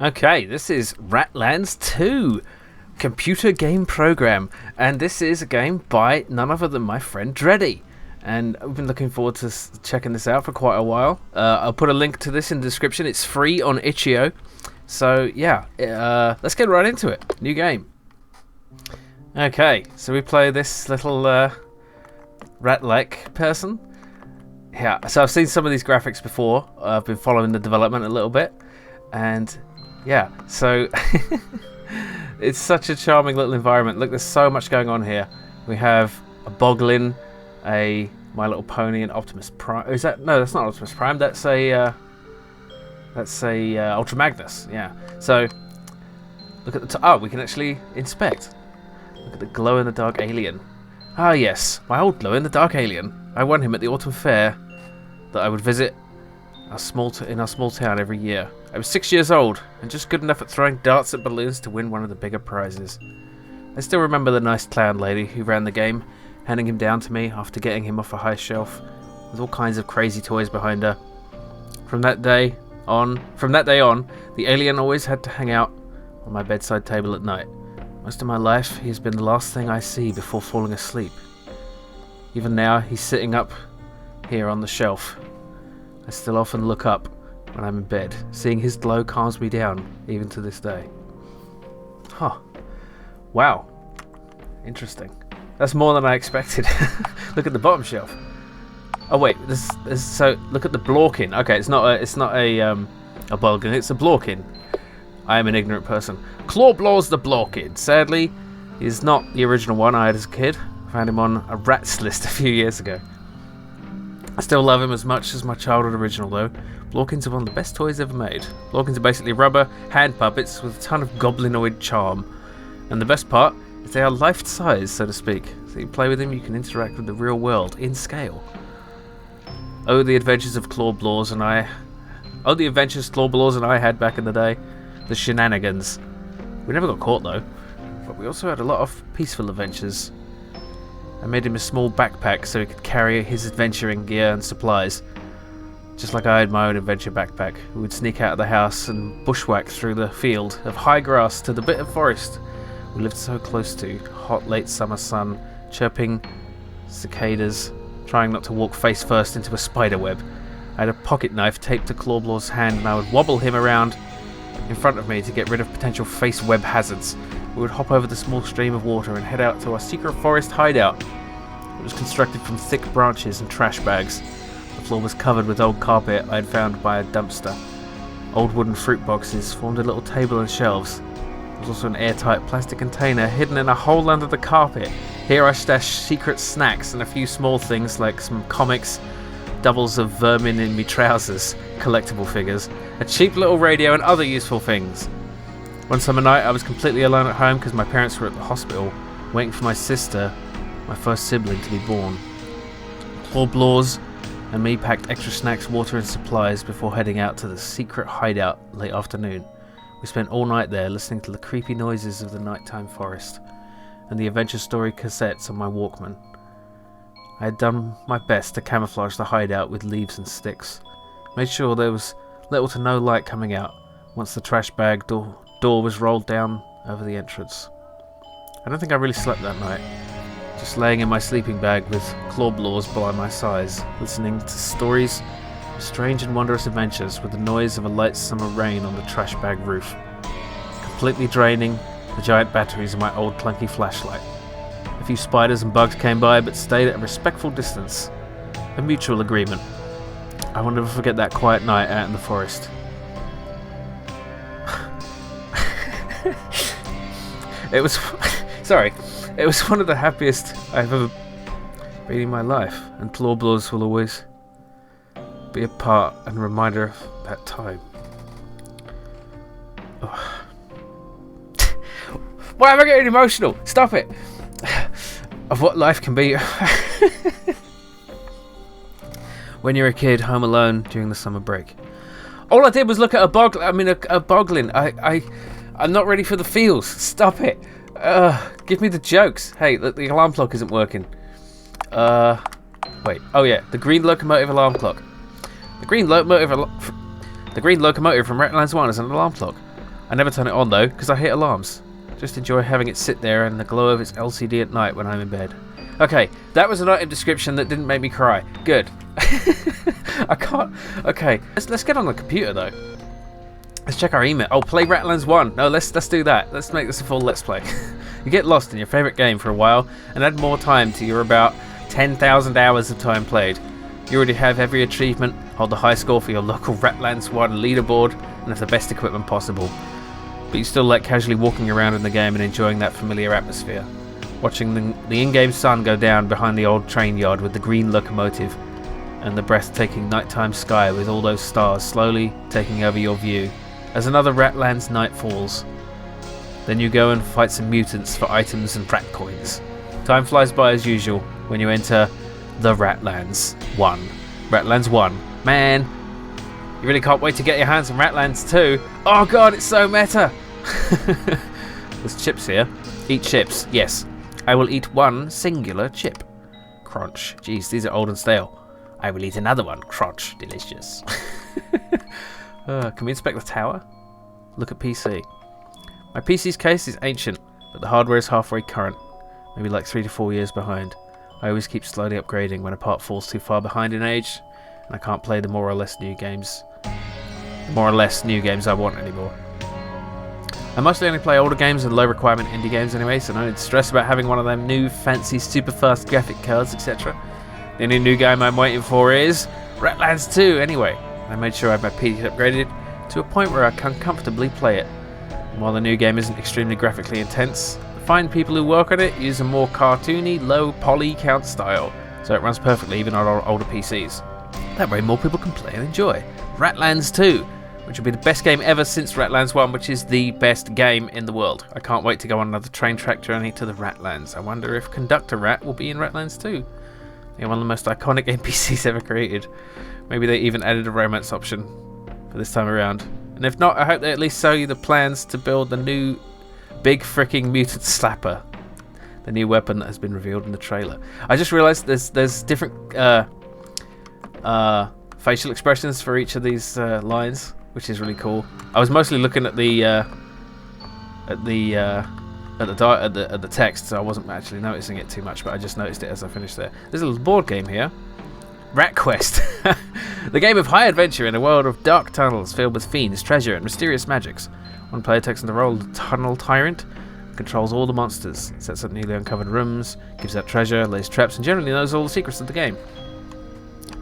Okay, this is Ratlands 2 computer game program, and this is a game by none other than my friend Dready. And I've been looking forward to checking this out for quite a while. I'll put a link to this in the description. It's free on itch.io. So yeah, let's get right into it. New game. Okay, so we play this little rat-like person. Yeah, so I've seen some of these graphics before. I've been following the development a little bit, and yeah, so it's such a charming little environment. Look, there's so much going on here. We have a Boglin, a My Little Pony, and Optimus Prime. Is that no? That's not Optimus Prime. That's a Ultra Magnus. Yeah. So look at the we can actually inspect. Look at the glow-in-the-dark alien. Ah yes, my old glow-in-the-dark alien. I won him at the autumn fair that I would visit in our small town every year. I was 6 years old and just good enough at throwing darts at balloons to win one of the bigger prizes. I still remember the nice clown lady who ran the game, handing him down to me after getting him off a high shelf, with all kinds of crazy toys behind her. From that day on, the alien always had to hang out on my bedside table at night. Most of my life, he has been the last thing I see before falling asleep. Even now, he's sitting up here on the shelf. I still often look up when I'm in bed. Seeing his glow calms me down, even to this day. Huh. Wow. Interesting. That's more than I expected. Look at the bottom shelf. Oh wait, so look at the Blorkin. Okay, it's not a Bulgin, it's a Blorkin. I am an ignorant person. Clawblaw's the Blorkin. Sadly, he's not the original one I had as a kid. I found him on a rats list a few years ago. I still love him as much as my childhood original though. Blorkins are one of the best toys ever made. Blorkins are basically rubber hand puppets with a ton of goblinoid charm. And the best part is they are life-size, so to speak. So you play with them, you can interact with the real world in scale. Oh, the adventures Clawblaws and I had back in the day. The shenanigans. We never got caught though, but we also had a lot of peaceful adventures. I made him a small backpack so he could carry his adventuring gear and supplies. Just like I had my own adventure backpack. We would sneak out of the house and bushwhack through the field of high grass to the bit of forest we lived so close to. Hot late summer sun, chirping cicadas, trying not to walk face first into a spider web. I had a pocket knife taped to Clawblaw's hand and I would wobble him around in front of me to get rid of potential face web hazards. We would hop over the small stream of water and head out to our secret forest hideout. It was constructed from thick branches and trash bags. The floor was covered with old carpet I had found by a dumpster. Old wooden fruit boxes formed a little table and shelves. There was also an airtight plastic container hidden in a hole under the carpet. Here I stashed secret snacks and a few small things like some comics, doubles of vermin in me trousers, collectible figures, a cheap little radio and other useful things. One summer night I was completely alone at home because my parents were at the hospital, waiting for my sister, my first sibling, to be born. Clawblaws and me packed extra snacks, water and supplies before heading out to the secret hideout late afternoon. We spent all night there listening to the creepy noises of the nighttime forest and the adventure story cassettes on my Walkman. I had done my best to camouflage the hideout with leaves and sticks. Made sure there was little to no light coming out once the trash bag door was rolled down over the entrance. I don't think I really slept that night. Just laying in my sleeping bag with Clawblaws by my sides, listening to stories of strange and wondrous adventures with the noise of a light summer rain on the trash bag roof, completely draining the giant batteries of my old clunky flashlight. A few spiders and bugs came by but stayed at a respectful distance. A mutual agreement. I will never forget that quiet night out in the forest. It was one of the happiest I've ever been in my life, and Clawblaws will always be a part and reminder of that time. Oh. Why am I getting emotional? Stop it! Of what life can be when you're a kid home alone during the summer break. All I did was look at a Boglin. I'm not ready for the feels. Stop it. Give me the jokes. Hey, the alarm clock isn't working. Wait. Oh yeah, the green locomotive alarm clock. The green locomotive from Ratlands 1 is an alarm clock. I never turn it on though, because I hate alarms. Just enjoy having it sit there and the glow of its LCD at night when I'm in bed. Okay, that was an item description that didn't make me cry. Good. I can't... Okay, let's get on the computer though. Let's check our email. Oh, play Ratlands 1. No, let's do that. Let's make this a full Let's Play. You get lost in your favourite game for a while and add more time to your about 10,000 hours of time played. You already have every achievement, hold the high score for your local Ratlands 1 leaderboard, and have the best equipment possible. But you still like casually walking around in the game and enjoying that familiar atmosphere. Watching the in-game sun go down behind the old train yard with the green locomotive, and the breathtaking nighttime sky with all those stars slowly taking over your view as another Ratlands night falls. Then you go and fight some mutants for items and rat coins. Time flies by as usual when you enter the Ratlands 1. Ratlands 1. Man, you really can't wait to get your hands on Ratlands 2. Oh god, it's so meta! There's chips here. Eat chips, yes. I will eat one singular chip. Crunch. Jeez, these are old and stale. I will eat another one. Crunch. Delicious. Can we inspect the tower? Look at PC. My PC's case is ancient, but the hardware is halfway current. Maybe like 3 to 4 years behind. I always keep slowly upgrading when a part falls too far behind in age, and I can't play the more or less new games I want anymore. I mostly only play older games and low requirement indie games anyway, so no need to stress about having one of them new fancy super fast graphic cards, etc. The only new game I'm waiting for is Ratlands 2 anyway. I made sure I had my PC upgraded to a point where I can comfortably play it. And while the new game isn't extremely graphically intense, the fine people who work on it use a more cartoony, low poly count style, so it runs perfectly even on older PCs. That way more people can play and enjoy. Ratlands 2, which will be the best game ever since Ratlands 1, which is the best game in the world. I can't wait to go on another train track journey to the Ratlands. I wonder if Conductor Rat will be in Ratlands 2. They're one of the most iconic NPCs ever created. Maybe they even added a romance option for this time around. And if not, I hope they at least show you the plans to build the new big fricking mutant slapper. The new weapon that has been revealed in the trailer. I just realised there's different facial expressions for each of these lines, which is really cool. I was mostly looking at the text, so I wasn't actually noticing it too much, but I just noticed it as I finished there. There's a little board game here. Rat Quest. The game of high adventure in a world of dark tunnels filled with fiends, treasure, and mysterious magics. One player takes on the role of the Tunnel Tyrant, controls all the monsters, sets up newly uncovered rooms, gives out treasure, lays traps, and generally knows all the secrets of the game.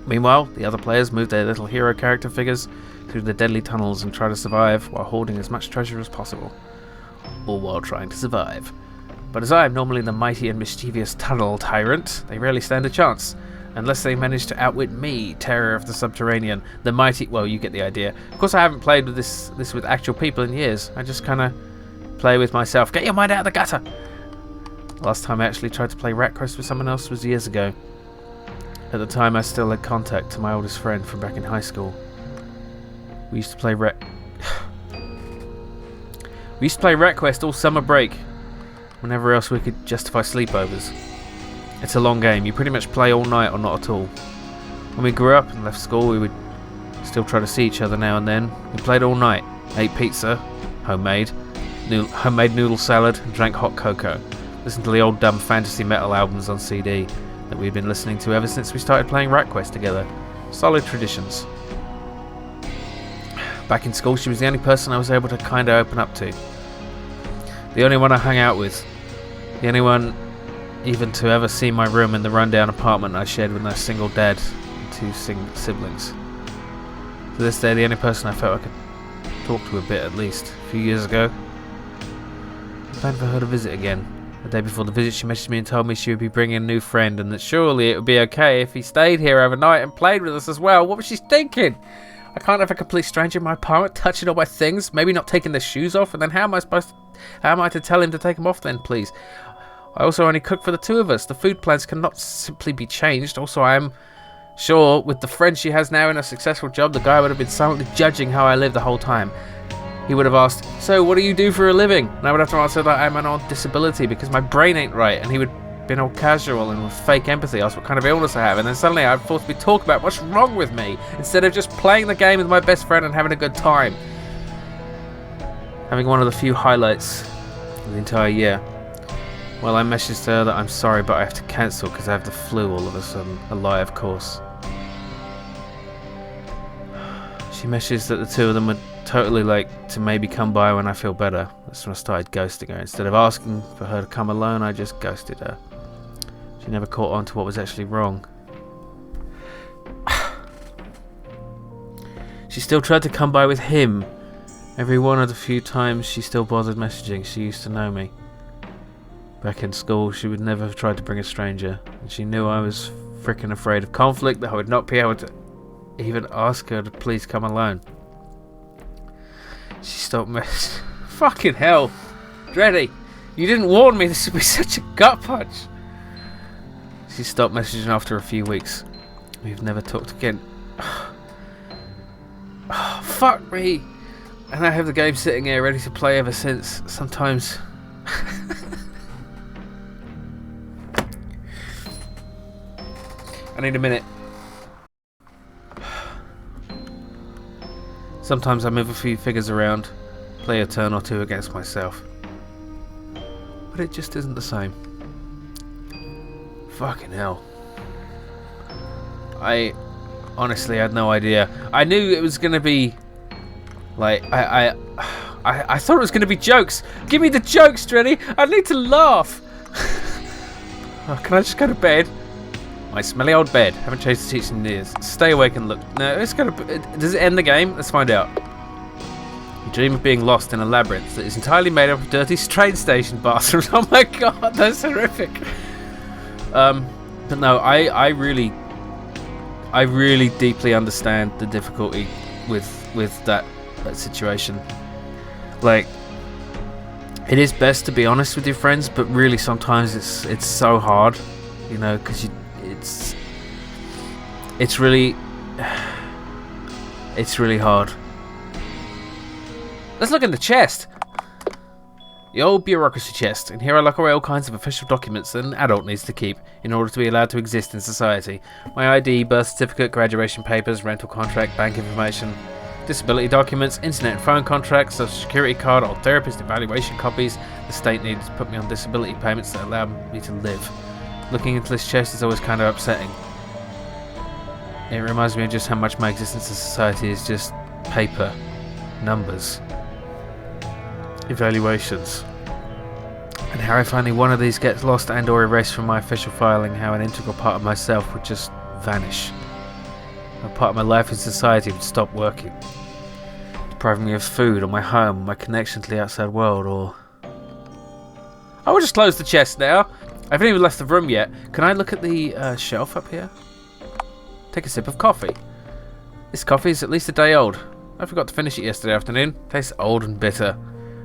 Meanwhile, the other players move their little hero character figures through the deadly tunnels and try to survive while hoarding as much treasure as possible. All while trying to survive. But as I am normally the mighty and mischievous Tunnel Tyrant, they rarely stand a chance, unless they manage to outwit me, Terror of the Subterranean, the mighty... Well, you get the idea. Of course, I haven't played with this with actual people in years. I just kind of play with myself. Get your mind out of the gutter! Last time I actually tried to play Rat Quest with someone else was years ago. At the time, I still had contact to my oldest friend from back in high school. We used to play Rat Quest all summer break, whenever else we could justify sleepovers. It's a long game. You pretty much play all night or not at all. When we grew up and left school, we would still try to see each other now and then. We played all night, ate pizza, homemade noodle salad, and drank hot cocoa. Listened to the old dumb fantasy metal albums on CD that we'd been listening to ever since we started playing Rat Quest together. Solid traditions. Back in school, she was the only person I was able to kinda open up to. The only one I hung out with. The only one even to ever see my room in the rundown apartment I shared with my single dad and two siblings. To this day, the only person I felt I could talk to a bit, at least. A few years ago, I planned for her to visit again. The day before the visit, she messaged me and told me she would be bringing a new friend and that surely it would be okay if he stayed here overnight and played with us as well. What was she thinking? I can't have a complete stranger in my apartment touching all my things, maybe not taking their shoes off, and then how am I to tell him to take them off then, please? I also only cook for the two of us. The food plans cannot simply be changed. Also, I am sure with the friend she has now in a successful job, the guy would have been silently judging how I live the whole time. He would have asked, so what do you do for a living? And I would have to answer that I'm on disability because my brain ain't right. And he would have been all casual and with fake empathy, ask what kind of illness I have. And then suddenly I'm forced to be talking about what's wrong with me instead of just playing the game with my best friend and having a good time. having one of the few highlights of the entire year. Well, I messaged her that I'm sorry, but I have to cancel because I have the flu all of a sudden. A lie, of course. She messaged that the two of them would totally like to maybe come by when I feel better. That's when I started ghosting her. Instead of asking for her to come alone, I just ghosted her. She never caught on to what was actually wrong. She still tried to come by with him. Every one of the few times she still bothered messaging. She used to know me. Back in school, she would never have tried to bring a stranger. And she knew I was freaking afraid of conflict, that I would not be able to even ask her to please come alone. She stopped messaging. Fucking hell. Dready, you didn't warn me this would be such a gut punch. She stopped messaging after a few weeks. We've never talked again. Oh, fuck me. And I have the game sitting here ready to play ever since. Sometimes... I need a minute. Sometimes I move a few figures around, play a turn or two against myself. But it just isn't the same. Fucking hell. I honestly had no idea. I knew it was gonna be like I thought it was gonna be jokes. Give me the jokes, Dready. I need to laugh. Oh, can I just go to bed? My smelly old bed. Haven't changed the sheets in years. Stay awake and look. No, it's gonna. Does it end the game? Let's find out. You dream of being lost in a labyrinth that is entirely made up of dirty train station bathrooms. Oh my god, that's horrific. But no, I really deeply understand the difficulty with that situation. Like, it is best to be honest with your friends, but really sometimes it's so hard, you know, because it's really hard. Let's look in the chest. The old bureaucracy chest. And here I lock away all kinds of official documents that an adult needs to keep in order to be allowed to exist in society. My ID, birth certificate, graduation papers, rental contract, bank information, disability documents, internet and phone contracts, social security card, old therapist evaluation copies. The state needed to put me on disability payments that allow me to live. Looking into this chest is always kind of upsetting. It reminds me of just how much my existence in society is just paper, numbers, evaluations, and how if only one of these gets lost and or erased from my official filing, how an integral part of myself would just vanish. A part of my life in society would stop working, depriving me of food or my home, my connection to the outside world, or... I will just close the chest now. I haven't even left the room yet. Can I look at the shelf up here? Take a sip of coffee. This coffee is at least a day old. I forgot to finish it yesterday afternoon. Tastes old and bitter.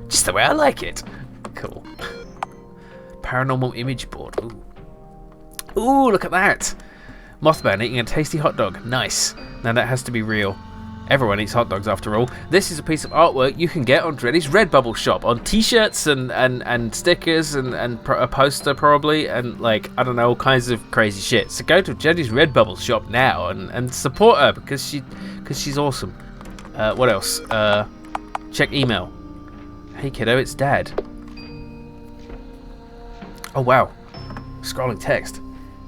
Just the way I like it. Cool. Paranormal image board. Ooh. Ooh, look at that. Mothman eating a tasty hot dog. Nice. Now that has to be real. Everyone eats hot dogs after all. This is a piece of artwork you can get on Dready's Redbubble shop. On t-shirts and stickers and a poster probably. And like, I don't know, all kinds of crazy shit. So go to Dready's Redbubble shop now and support her because she's awesome. What else? Check email. Hey kiddo, it's Dad. Oh wow. Scrolling text.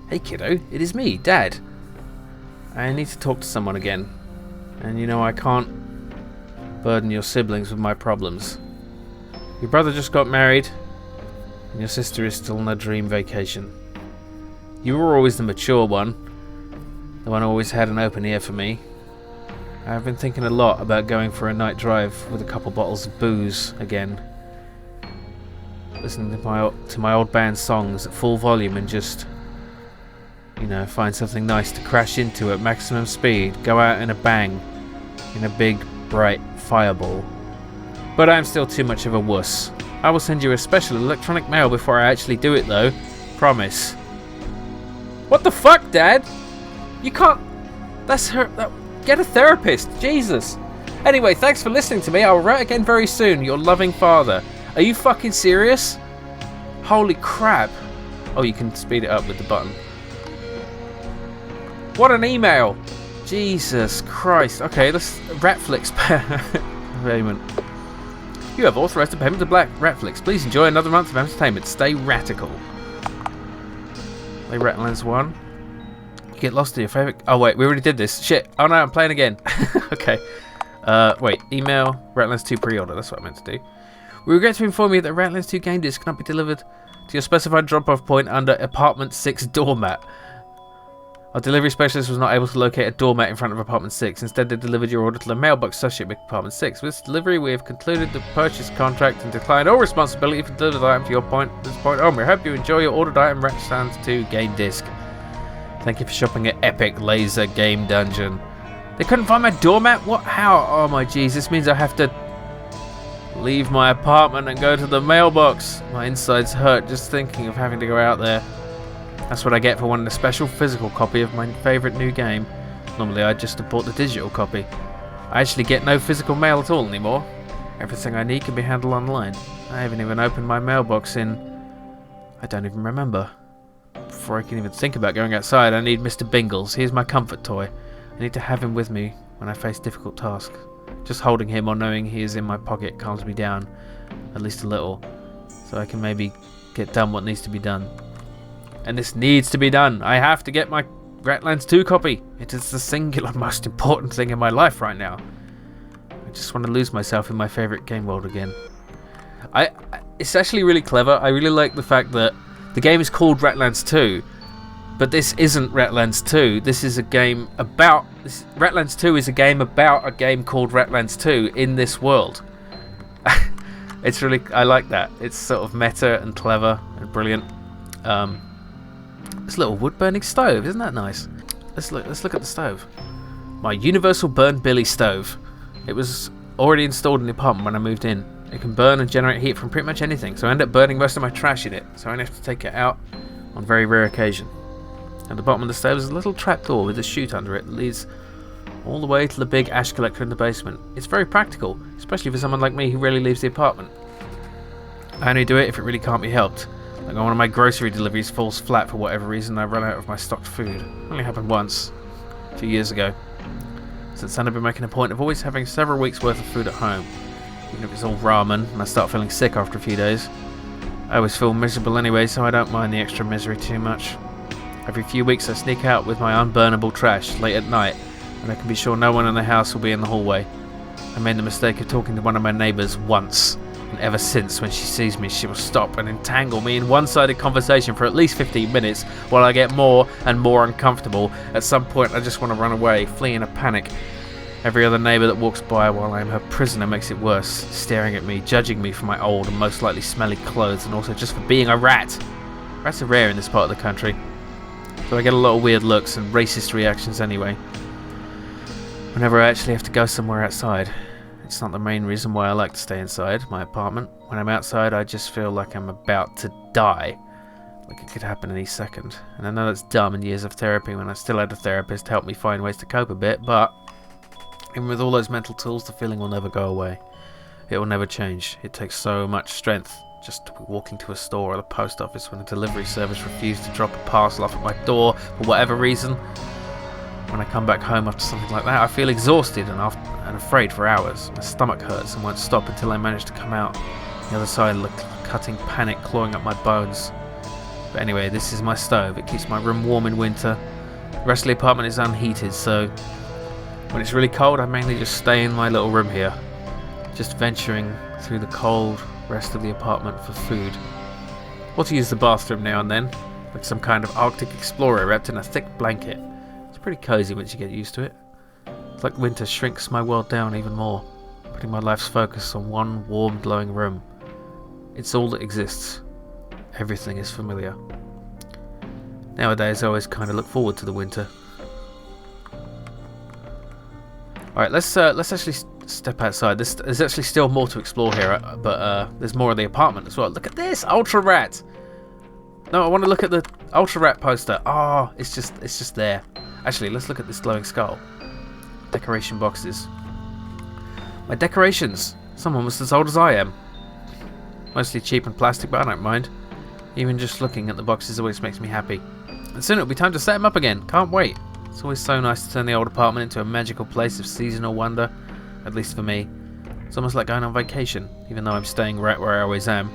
Hey kiddo, it is me, Dad. I need to talk to someone again. And you know I can't burden your siblings with my problems. Your brother just got married, and your sister is still on a dream vacation. You were always the mature one, the one who always had an open ear for me. I've been thinking a lot about going for a night drive with a couple bottles of booze again. Listening to my old band songs at full volume and just, you know, find something nice to crash into at maximum speed, go out in a bang, in a big, bright fireball. But I'm still too much of a wuss. I will send you a special electronic mail before I actually do it though. Promise. What the fuck, Dad? You can't... That's her... Get a therapist. Jesus. Anyway, thanks for listening to me. I will write again very soon. Your loving father. Are you fucking serious? Holy crap. Oh, you can speed it up with the button. What an email! Jesus Christ. Okay, let's Ratflix payment. You have authorized the payment to Black Ratflix. Please enjoy another month of entertainment. Stay ratical. Play Ratlands 1. You get lost in your favorite... Oh, wait. We already did this. Shit. Oh, no. I'm playing again. Okay. Wait. Email Ratlands 2 pre-order. That's what I meant to do. We regret to inform you that Ratlands 2 game disc cannot be delivered to your specified drop-off point under Apartment 6 doormat. Our delivery specialist was not able to locate a doormat in front of Apartment 6. Instead, they delivered your order to the mailbox associated with Apartment 6. With this delivery, we have concluded the purchase contract and declined all responsibility for the delivered item to your point. At this point on, we hope you enjoy your ordered item, Ratlands 2 game disc. Thank you for shopping at Epic Laser Game Dungeon. They couldn't find my doormat? What? How? Oh my jeez, this means I have to leave my apartment and go to the mailbox. My insides hurt just thinking of having to go out there. That's what I get for wanting a special physical copy of my favourite new game. Normally I just bought the digital copy. I actually get no physical mail at all anymore. Everything I need can be handled online. I haven't even opened my mailbox in... I don't even remember. Before I can even think about going outside, I need Mr. Bingles. He's my comfort toy. I need to have him with me when I face difficult tasks. Just holding him or knowing he is in my pocket calms me down, at least a little, so I can maybe get done what needs to be done. And this needs to be done. I have to get my Ratlands 2 copy. It is the singular most important thing in my life right now. I just want to lose myself in my favourite game world again. It's actually really clever. I really like the fact that the game is called Ratlands 2, but this isn't Ratlands 2. This is a game about... Ratlands 2 is a game about a game called Ratlands 2 in this world. It's really... I like that. It's sort of meta and clever and brilliant. This little wood-burning stove, isn't that nice? Let's look at the stove. My Universal Burn Billy stove. It was already installed in the apartment when I moved in. It can burn and generate heat from pretty much anything, so I end up burning most of my trash in it, so I only have to take it out on very rare occasion. At the bottom of the stove is a little trapdoor with a chute under it that leads all the way to the big ash collector in the basement. It's very practical, especially for someone like me who rarely leaves the apartment. I only do it if it really can't be helped. Like when one of my grocery deliveries falls flat for whatever reason, I run out of my stocked food. It only happened once, a few years ago. Since then I've been making a point of always having several weeks worth of food at home. Even if it's all ramen and I start feeling sick after a few days. I always feel miserable anyway, so I don't mind the extra misery too much. Every few weeks I sneak out with my unburnable trash late at night, and I can be sure no one in the house will be in the hallway. I made the mistake of talking to one of my neighbours once, and ever since, when she sees me, she will stop and entangle me in one-sided conversation for at least 15 minutes while I get more and more uncomfortable. At some point I just want to run away, flee in a panic. Every other neighbour that walks by while I am her prisoner makes it worse, staring at me, judging me for my old and most likely smelly clothes, and also just for being a rat. Rats are rare in this part of the country, so I get a lot of weird looks and racist reactions anyway. Whenever I actually have to go somewhere outside. It's not the main reason why I like to stay inside my apartment. When I'm outside I just feel like I'm about to die. Like it could happen any second. And I know that's dumb in years of therapy when I still had a therapist help me find ways to cope a bit, but even with all those mental tools, the feeling will never go away. It will never change. It takes so much strength just to be walking to a store or the post office when a delivery service refused to drop a parcel off at my door for whatever reason. When I come back home after something like that, I feel exhausted and afraid for hours. My stomach hurts and won't stop until I manage to come out the other side, cutting panic clawing up my bones. But anyway, this is my stove. It keeps my room warm in winter. The rest of the apartment is unheated, so when it's really cold, I mainly just stay in my little room here, just venturing through the cold rest of the apartment for food. Or to use the bathroom now and then, like some kind of Arctic explorer wrapped in a thick blanket. It's pretty cozy once you get used to it. It's like winter shrinks my world down even more, putting my life's focus on one warm, glowing room. It's all that exists. Everything is familiar. Nowadays I always kind of look forward to the winter. Alright, let's actually step outside. There's actually still more to explore here, but there's more of the apartment as well. Look at this! Ultra Rat! No, I want to look at the Ultra Rat poster. Oh, it's just there. Actually, let's look at this glowing skull. Decoration boxes. My decorations! Some almost as old as I am. Mostly cheap and plastic, but I don't mind. Even just looking at the boxes always makes me happy. And soon it'll be time to set them up again. Can't wait. It's always so nice to turn the old apartment into a magical place of seasonal wonder. At least for me. It's almost like going on vacation, even though I'm staying right where I always am.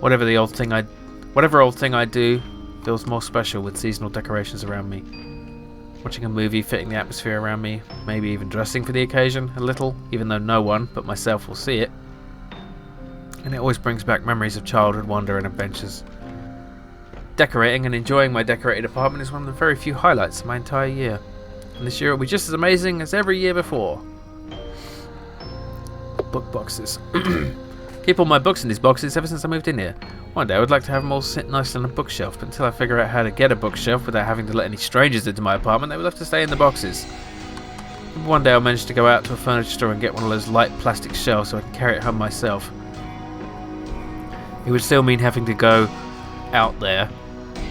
Whatever old thing I do feels more special with seasonal decorations around me. Watching a movie, fitting the atmosphere around me, maybe even dressing for the occasion a little, even though no one but myself will see it. And it always brings back memories of childhood wonder and adventures. Decorating and enjoying my decorated apartment is one of the very few highlights of my entire year. And this year it will be just as amazing as every year before. Book boxes. Keep all my books in these boxes ever since I moved in here. One day I would like to have them all sit nice on a bookshelf, but until I figure out how to get a bookshelf without having to let any strangers into my apartment, they will have to stay in the boxes. Maybe one day I'll manage to go out to a furniture store and get one of those light plastic shelves so I can carry it home myself. It would still mean having to go out there,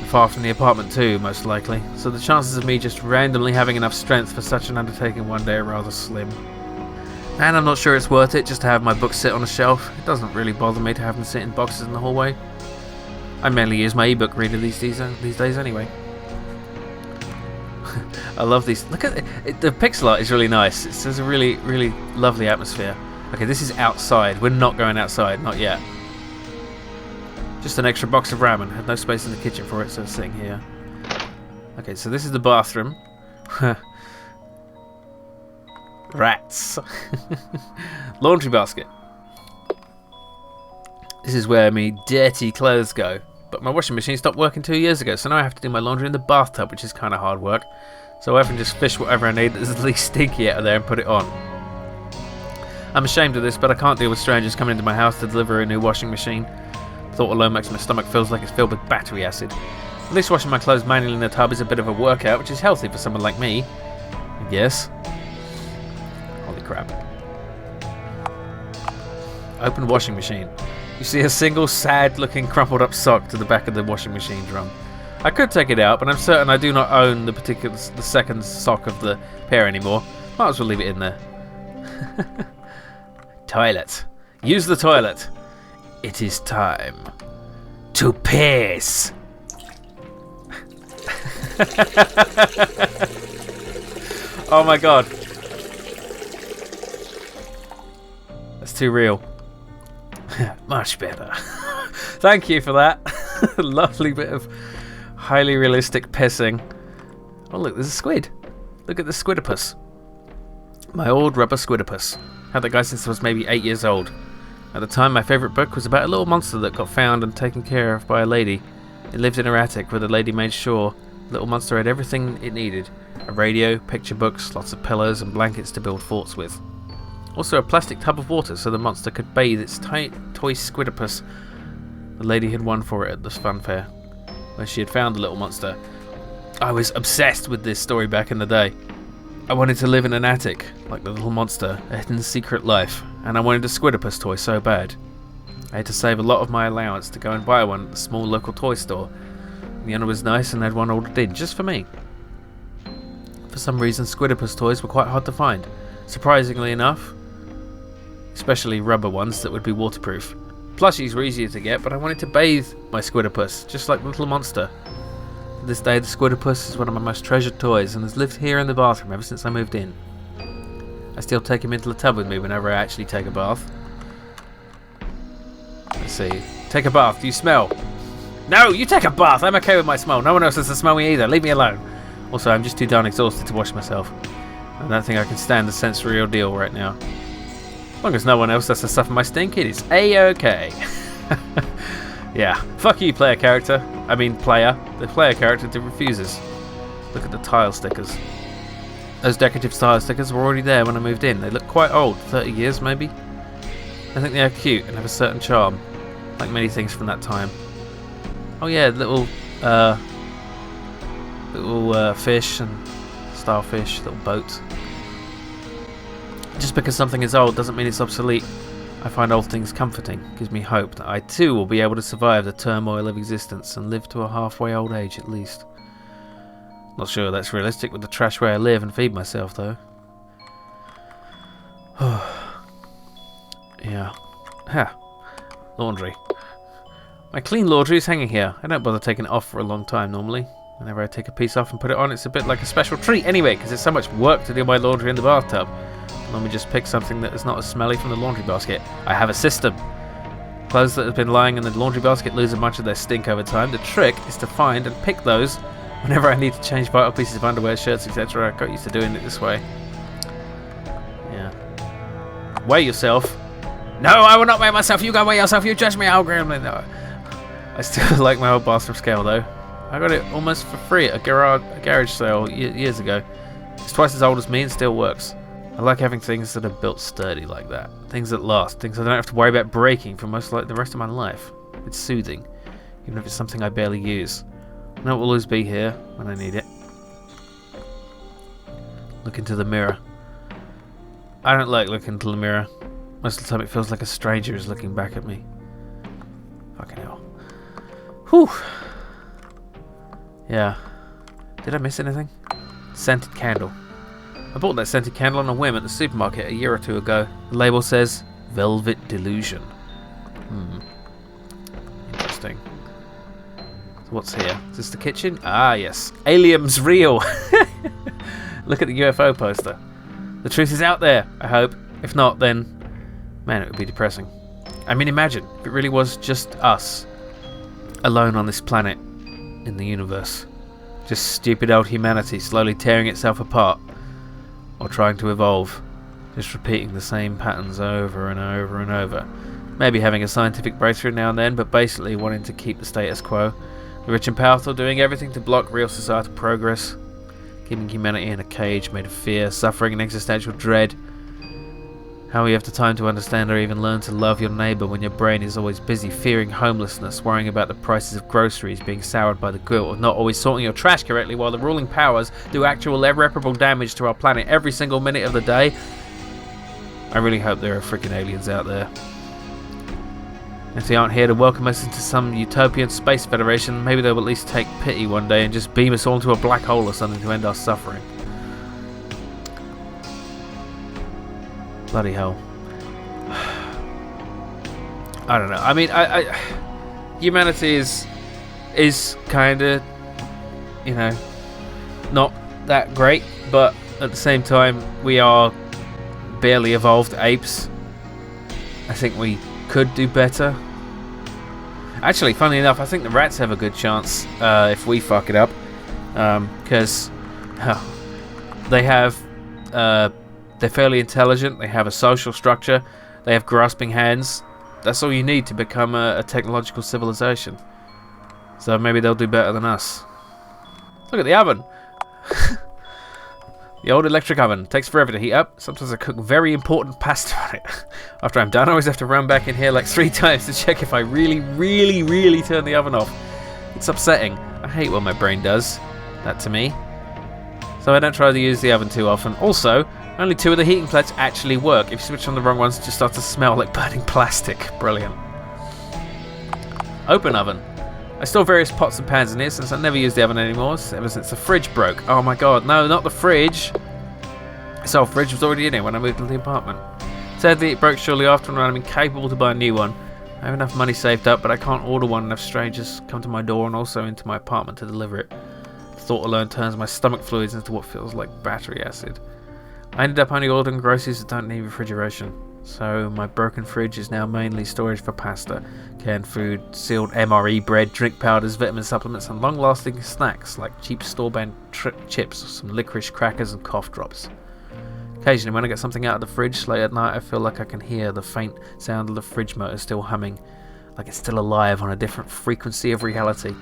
far from the apartment too, most likely, so the chances of me just randomly having enough strength for such an undertaking one day are rather slim. And I'm not sure it's worth it just to have my books sit on a shelf. It doesn't really bother me to have them sit in boxes in the hallway. I mainly use my ebook reader these days anyway. I love these. Look at it, the pixel art is really nice. It has a really, really lovely atmosphere. Okay, this is outside. We're not going outside, not yet. Just an extra box of ramen. Had no space in the kitchen for it, so it's sitting here. Okay, so this is the bathroom. Rats. Laundry basket. This is where my dirty clothes go. But my washing machine stopped working 2 years ago, so now I have to do my laundry in the bathtub, which is kind of hard work. So I often just fish whatever I need that's the least stinky out of there and put it on. I'm ashamed of this, but I can't deal with strangers coming into my house to deliver a new washing machine. Thought alone makes my stomach feels like it's filled with battery acid. At least washing my clothes manually in the tub is a bit of a workout, which is healthy for someone like me, I guess. Holy crap. Open washing machine. You see a single sad looking crumpled up sock to the back of the washing machine drum. I could take it out, but I'm certain I do not own the second sock of the pair anymore. Might as well leave it in there. Toilet. Use the toilet. It is time to piss. Oh my god. That's too real. Much better. Thank you for that. Lovely bit of highly realistic pissing. Oh look, there's a squid. Look at the squidopus. My old rubber squidopus. Had that guy since I was maybe 8 years old. At the time, my favourite book was about a little monster that got found and taken care of by a lady. It lived in her attic where the lady made sure the little monster had everything it needed. A radio, picture books, lots of pillows and blankets to build forts with. Also a plastic tub of water so the monster could bathe its toy squidopus the lady had won for it at this fun fair, where she had found the little monster. I was obsessed with this story back in the day. I wanted to live in an attic, like the little monster, a hidden secret life, and I wanted a squidopus toy so bad. I had to save a lot of my allowance to go and buy one at the small local toy store. The owner was nice and had one ordered in, just for me. For some reason, squidopus toys were quite hard to find. Surprisingly enough, especially rubber ones that would be waterproof. Plushies were easier to get, but I wanted to bathe my squidopus, just like the little monster. To this day, the squidopus is one of my most treasured toys and has lived here in the bathroom ever since I moved in. I still take him into the tub with me whenever I actually take a bath. Let's see. Take a bath. Do you smell? No, you take a bath. I'm okay with my smell. No one else has to smell me either. Leave me alone. Also, I'm just too darn exhausted to wash myself. I don't think I can stand the sensory ordeal right now. As long as no one else has to suffer my stink, it is A-okay. Yeah, fuck you, player character. I mean, player. The player character refuses. Look at the tile stickers. Those decorative tile stickers were already there when I moved in. They look quite old, 30 years maybe. I think they are cute and have a certain charm, like many things from that time. Oh yeah, little fish and starfish, little boats. Just because something is old doesn't mean it's obsolete. I find old things comforting, gives me hope that I too will be able to survive the turmoil of existence and live to a halfway old age at least. Not sure that's realistic with the trash way I live and feed myself though. Yeah. Ha. Laundry. My clean laundry is hanging here. I don't bother taking it off for a long time normally. Whenever I take a piece off and put it on, it's a bit like a special treat anyway, because there's so much work to do my laundry in the bathtub. Let me just pick something that is not as smelly from the laundry basket. I have a system. Clothes that have been lying in the laundry basket lose a bunch of their stink over time. The trick is to find and pick those whenever I need to change vital pieces of underwear, shirts, etc. I got used to doing it this way. Yeah. Weigh yourself. No, I will not weigh myself. You go weigh yourself. You judge me. I'll grab it. No. I still like my old bathroom scale though. I got it almost for free at a garage sale years ago. It's twice as old as me and still works. I like having things that are built sturdy like that. Things that last. Things I don't have to worry about breaking for most like the rest of my life. It's soothing, even if it's something I barely use. I know it will always be here when I need it. Look into the mirror. I don't like looking into the mirror. Most of the time it feels like a stranger is looking back at me. Fucking hell. Whew. Yeah. Did I miss anything? Scented candle. I bought that scented candle on a whim at the supermarket a year or two ago. The label says, Velvet Delusion. Interesting. So what's here? Is this the kitchen? Ah, yes. Aliens real! Look at the UFO poster. The truth is out there, I hope. If not, then, man, it would be depressing. I mean, imagine if it really was just us, alone on this planet, in the universe. Just stupid old humanity slowly tearing itself apart. Or trying to evolve, just repeating the same patterns over and over and over. Maybe having a scientific breakthrough now and then, but basically wanting to keep the status quo. The rich and powerful doing everything to block real societal progress, keeping humanity in a cage made of fear, suffering and existential dread. How we have the time to understand or even learn to love your neighbour when your brain is always busy fearing homelessness, worrying about the prices of groceries, being soured by the guilt of not always sorting your trash correctly while the ruling powers do actual irreparable damage to our planet every single minute of the day. I really hope there are freaking aliens out there. If they aren't here to welcome us into some utopian space federation, maybe they'll at least take pity one day and just beam us all into a black hole or something to end our suffering. Bloody hell. I don't know. I mean, humanity is kind of, you know, not that great, but at the same time, we are barely evolved apes. I think we could do better. Actually, funnily enough, I think the rats have a good chance if we fuck it up, because they have. They're fairly intelligent, they have a social structure, they have grasping hands. That's all you need to become a technological civilization. So maybe they'll do better than us. Look at the oven! The old electric oven. Takes forever to heat up. Sometimes I cook very important pasta on it. After I'm done, I always have to run back in here like 3 times to check if I really turn the oven off. It's upsetting. I hate when my brain does that to me. So I don't try to use the oven too often. Also, only 2 of the heating plates actually work. If you switch on the wrong ones, it just starts to smell like burning plastic. Brilliant. Open oven. I store various pots and pans in here since I never use the oven anymore, ever since the fridge broke. Oh my god, no, not the fridge. So, fridge was already in here when I moved to the apartment. Sadly, it broke shortly after and I'm incapable to buy a new one. I have enough money saved up, but I can't order one enough strangers come to my door and also into my apartment to deliver it. The thought alone turns my stomach fluids into what feels like battery acid. I ended up only ordering groceries that don't need refrigeration, so my broken fridge is now mainly storage for pasta, canned food, sealed MRE bread, drink powders, vitamin supplements and long-lasting snacks like cheap store-brand chips, some licorice crackers and cough drops. Occasionally when I get something out of the fridge late at night, I feel like I can hear the faint sound of the fridge motor still humming, like it's still alive on a different frequency of reality.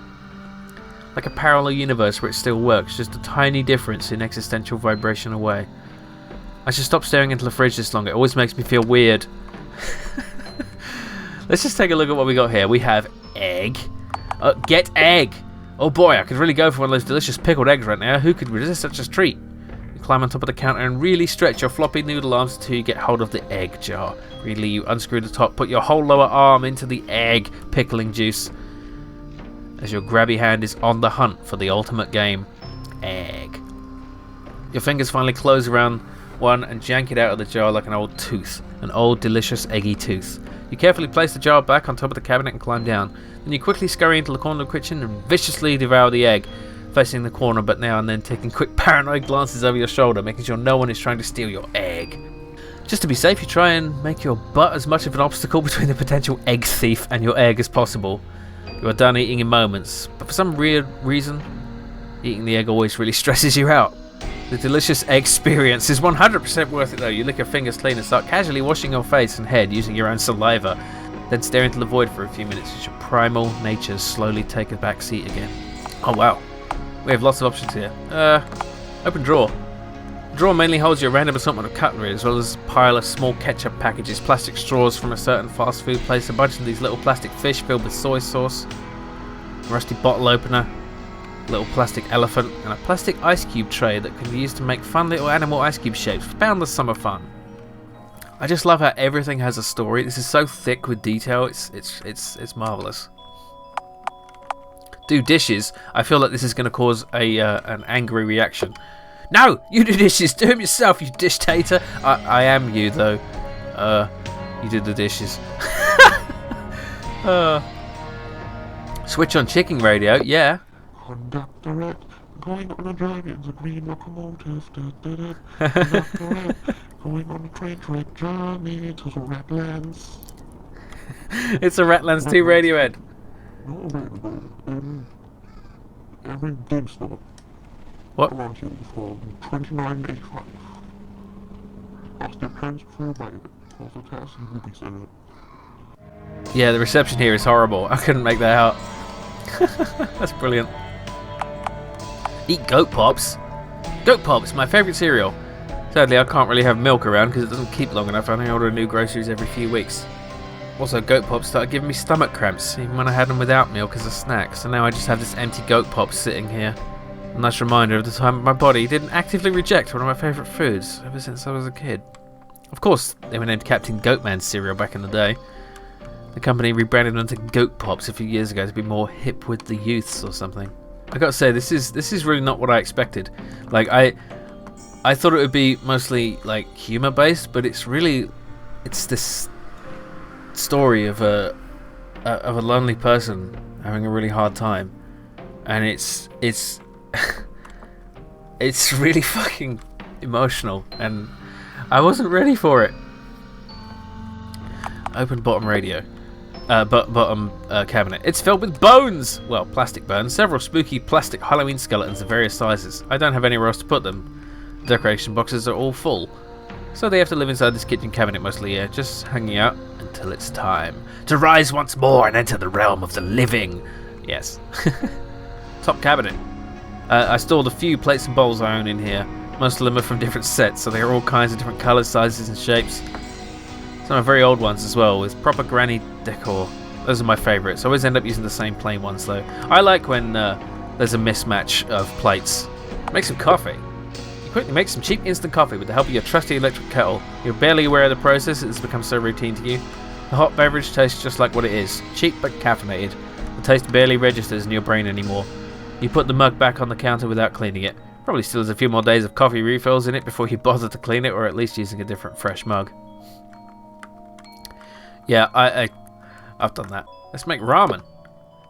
Like a parallel universe where it still works, just a tiny difference in existential vibration away. I should stop staring into the fridge this long, it always makes me feel weird. Let's just take a look at what we got here. We have egg. Get egg! Oh boy, I could really go for one of those delicious pickled eggs right now. Who could resist such a treat? You climb on top of the counter and really stretch your floppy noodle arms until you get hold of the egg jar. Really, you unscrew the top, put your whole lower arm into the egg pickling juice as your grabby hand is on the hunt for the ultimate game. Egg. Your fingers finally close around one and jank it out of the jar like an old tooth. An old, delicious, eggy tooth. You carefully place the jar back on top of the cabinet and climb down. Then you quickly scurry into the corner of the kitchen and viciously devour the egg, facing the corner but now and then taking quick paranoid glances over your shoulder, making sure no one is trying to steal your egg. Just to be safe, you try and make your butt as much of an obstacle between the potential egg thief and your egg as possible. You are done eating in moments, but for some weird reason, eating the egg always really stresses you out. The delicious egg experience is 100% worth it though. You lick your fingers clean and start casually washing your face and head using your own saliva, then stare into the void for a few minutes as your primal natures slowly take a back seat again. Oh wow, we have lots of options here. Open drawer. The drawer mainly holds your random assortment of cutlery, as well as a pile of small ketchup packages, plastic straws from a certain fast food place, a bunch of these little plastic fish filled with soy sauce, a rusty bottle opener, a little plastic elephant, and a plastic ice cube tray that can be used to make fun little animal ice cube shapes. Boundless summer fun. I just love how everything has a story. This is so thick with detail. It's marvelous. Do dishes. I feel like this is going to cause an angry reaction. No, you do dishes. Do them yourself, you dish-tater. I am you though. You did the dishes. Switch on chicken radio. Yeah. Conductor X, going on a drive in the green locomotive. Conductor X, going on a train trip journey to the Ratlands. It's a Ratlands 2 Radiohead. Not available in every GameStop. What? Around here for $29.85. Ask your parents before you buy it. Also has some movies in it. Yeah, the reception here is horrible. I couldn't make that out. That's brilliant. Eat goat pops. Goat pops, my favourite cereal. Sadly, I can't really have milk around because it doesn't keep long enough. I only order new groceries every few weeks. Also, goat pops started giving me stomach cramps, even when I had them without milk as a snack. So now I just have this empty goat pop sitting here. A nice reminder of the time my body didn't actively reject one of my favourite foods ever since I was a kid. Of course, they were named Captain Goatman cereal back in the day. The company rebranded them to Goat Pops a few years ago to be more hip with the youths or something. I gotta say, this is really not what I expected. Like I thought it would be mostly like humor based, but it's this story of a lonely person having a really hard time, and it's it's really fucking emotional, and I wasn't ready for it. Open bottom radio. Bottom cabinet. It's filled with bones! Well, plastic bones. Several spooky plastic Halloween skeletons of various sizes. I don't have anywhere else to put them. The decoration boxes are all full. So they have to live inside this kitchen cabinet mostly, yeah, just hanging out until it's time to rise once more and enter the realm of the living. Yes. Top cabinet. I stored a few plates and bowls I own in here. Most of them are from different sets, so they are all kinds of different colours, sizes and shapes. Some are very old ones as well, with proper granny decor. Those are my favourites. I always end up using the same plain ones though. I like when there's a mismatch of plates. Make some coffee. You quickly make some cheap instant coffee with the help of your trusty electric kettle. You're barely aware of the process, it has become so routine to you. The hot beverage tastes just like what it is, cheap but caffeinated. The taste barely registers in your brain anymore. You put the mug back on the counter without cleaning it. Probably still has a few more days of coffee refills in it before you bother to clean it, or at least using a different fresh mug. Yeah, I've done that. Let's make ramen.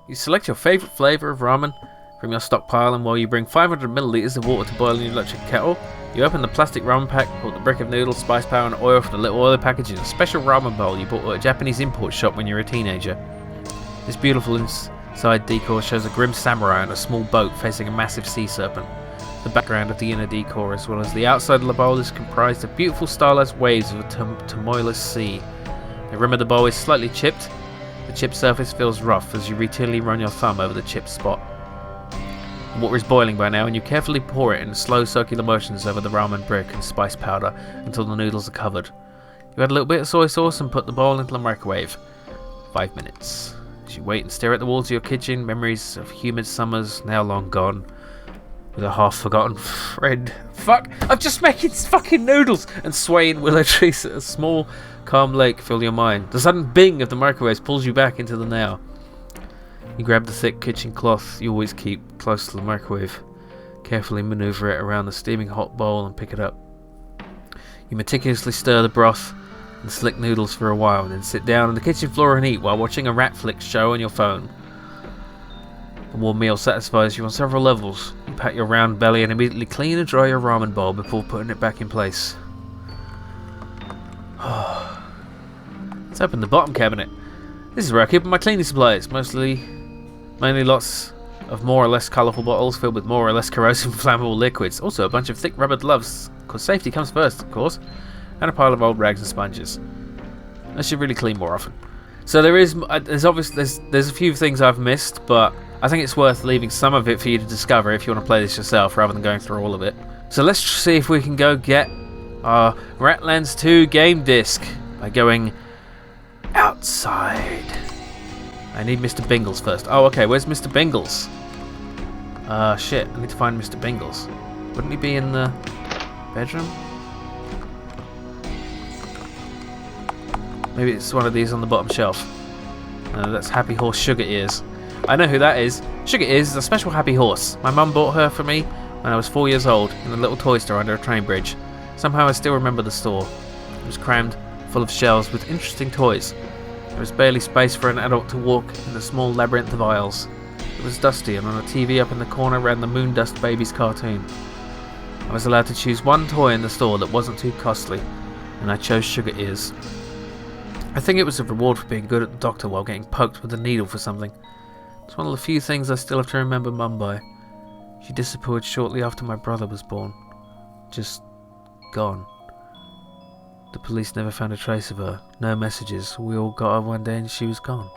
You select your favourite flavour of ramen from your stockpile, and while you bring 500 millilitres of water to boil in your electric kettle, you open the plastic ramen pack, put the brick of noodles, spice powder and oil from the little oil package in a special ramen bowl you bought at a Japanese import shop when you were a teenager. This beautiful inside decor shows a grim samurai on a small boat facing a massive sea serpent. The background of the inner decor as well as the outside of the bowl is comprised of beautiful stylized waves of a tumultuous sea. The rim of the bowl is slightly chipped. The chipped surface feels rough as you routinely run your thumb over the chipped spot. The water is boiling by now, and you carefully pour it in slow circular motions over the ramen brick and spice powder until the noodles are covered. You add a little bit of soy sauce and put the bowl into the microwave. 5 minutes. As you wait and stare at the walls of your kitchen, memories of humid summers now long gone. With a half-forgotten friend. Fuck! I'm just making fucking noodles! And swaying willow trees at a small, calm lake fill your mind. The sudden bing of the microwave pulls you back into the now. You grab the thick kitchen cloth you always keep close to the microwave. Carefully maneuver it around the steaming hot bowl and pick it up. You meticulously stir the broth and slick noodles for a while, and then sit down on the kitchen floor and eat while watching a rat flick show on your phone. The warm meal satisfies you on several levels. You pat your round belly and immediately clean and dry your ramen bowl before putting it back in place. Let's open the bottom cabinet. This is where I keep my cleaning supplies, mainly lots of more or less colourful bottles filled with more or less corrosive flammable liquids. Also a bunch of thick rubber gloves, because safety comes first, of course, and a pile of old rags and sponges. I should really clean more often. So there's a few things I've missed, but I think it's worth leaving some of it for you to discover if you want to play this yourself, rather than going through all of it. So let's see if we can go get our Ratlands 2 game disc by going outside. I need Mr. Bingles first. Oh, okay, where's Mr. Bingles? Shit, I need to find Mr. Bingles. Wouldn't he be in the bedroom? Maybe it's one of these on the bottom shelf. No, that's Happy Horse Sugar Ears. I know who that is. Sugar Ears is a special happy horse. My mum bought her for me when I was 4 years old in a little toy store under a train bridge. Somehow I still remember the store. It was crammed full of shelves with interesting toys. There was barely space for an adult to walk in the small labyrinth of aisles. It was dusty, and on a TV up in the corner ran the Moondust Babies cartoon. I was allowed to choose one toy in the store that wasn't too costly, and I chose Sugar Ears. I think it was a reward for being good at the doctor while getting poked with a needle for something. It's one of the few things I still have to remember Mum by. She disappeared shortly after my brother was born. Just gone. The police never found a trace of her. No messages. We all got her one day and she was gone.